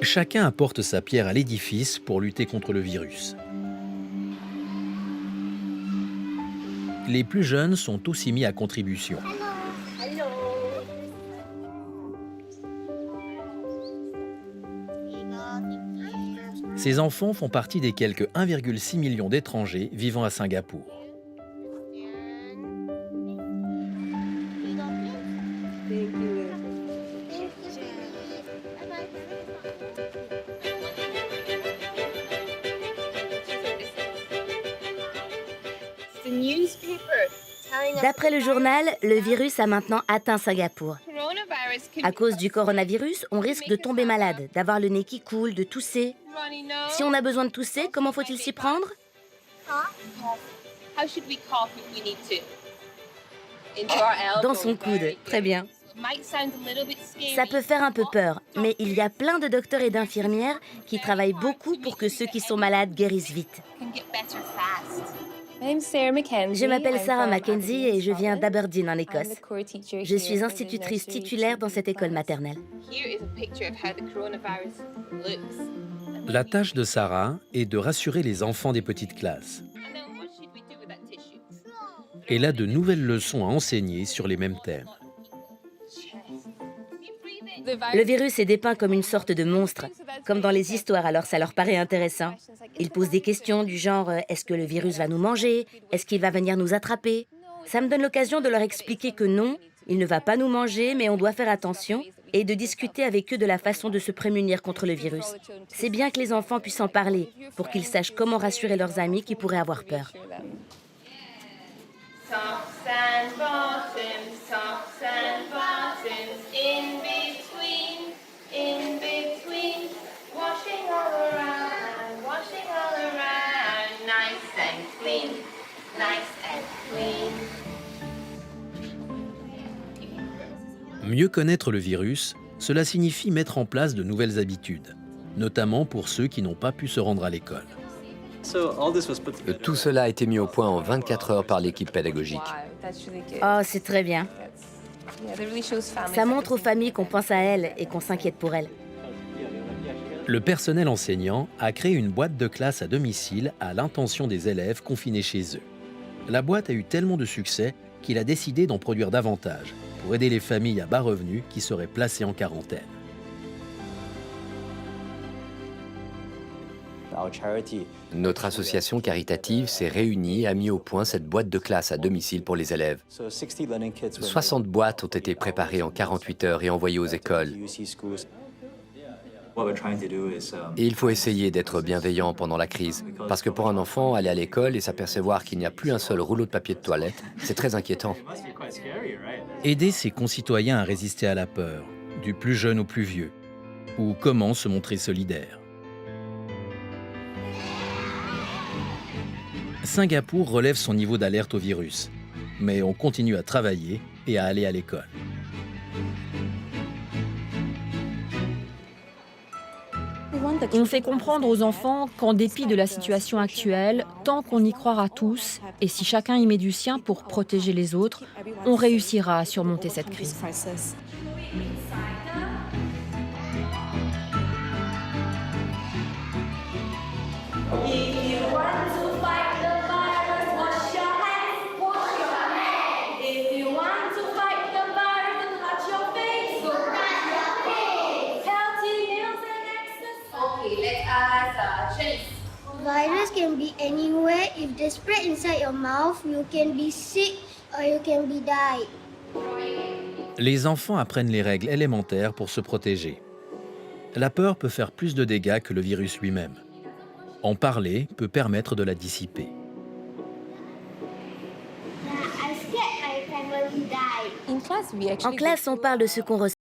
Chacun apporte sa pierre à l'édifice pour lutter contre le virus. Les plus jeunes sont aussi mis à contribution. Ces enfants font partie des quelques 1,6 million d'étrangers vivant à Singapour. D'après le journal, le virus a maintenant atteint Singapour. À cause du coronavirus, on risque de tomber malade, d'avoir le nez qui coule, de tousser. Si on a besoin de tousser, comment faut-il s'y prendre? Dans son coude, très bien. Ça peut faire un peu peur, mais il y a plein de docteurs et d'infirmières qui travaillent beaucoup pour que ceux qui sont malades guérissent vite. Je m'appelle Sarah Mackenzie et je viens d'Aberdeen en Écosse. Je suis institutrice titulaire dans cette école maternelle. La tâche de Sarah est de rassurer les enfants des petites classes. Elle a de nouvelles leçons à enseigner sur les mêmes thèmes. Le virus est dépeint comme une sorte de monstre, comme dans les histoires, alors ça leur paraît intéressant. Ils posent des questions du genre « Est-ce que le virus va nous manger? Est-ce qu'il va venir nous attraper ?» Ça me donne l'occasion de leur expliquer que non, il ne va pas nous manger, mais on doit faire attention, et de discuter avec eux de la façon de se prémunir contre le virus. C'est bien que les enfants puissent en parler, pour qu'ils sachent comment rassurer leurs amis qui pourraient avoir peur. Tops and bottoms, in between, washing all around, nice and clean, nice and clean. Mieux connaître le virus, cela signifie mettre en place de nouvelles habitudes, notamment pour ceux qui n'ont pas pu se rendre à l'école. Tout cela a été mis au point en 24 heures par l'équipe pédagogique. Oh, c'est très bien. Ça montre aux familles qu'on pense à elles et qu'on s'inquiète pour elles. Le personnel enseignant a créé une boîte de classe à domicile à l'intention des élèves confinés chez eux. La boîte a eu tellement de succès qu'il a décidé d'en produire davantage pour aider les familles à bas revenus qui seraient placées en quarantaine. Notre association caritative s'est réunie et a mis au point cette boîte de classe à domicile pour les élèves. 60 boîtes ont été préparées en 48 heures et envoyées aux écoles. Et il faut essayer d'être bienveillant pendant la crise, parce que pour un enfant, aller à l'école et s'apercevoir qu'il n'y a plus un seul rouleau de papier de toilette, c'est très inquiétant. Aider ses concitoyens à résister à la peur, du plus jeune au plus vieux, ou comment se montrer solidaire. Singapour relève son niveau d'alerte au virus, mais on continue à travailler et à aller à l'école. On fait comprendre aux enfants qu'en dépit de la situation actuelle, tant qu'on y croira tous, et si chacun y met du sien pour protéger les autres, on réussira à surmonter cette crise. Virus can be anywhere. If they spread inside your mouth, you can be sick or you can be die. Les enfants apprennent les règles élémentaires pour se protéger. La peur peut faire plus de dégâts que le virus lui-même. En parler peut permettre de la dissiper. I'm scared my family die. En classe, on parle de ce qu'on ressent.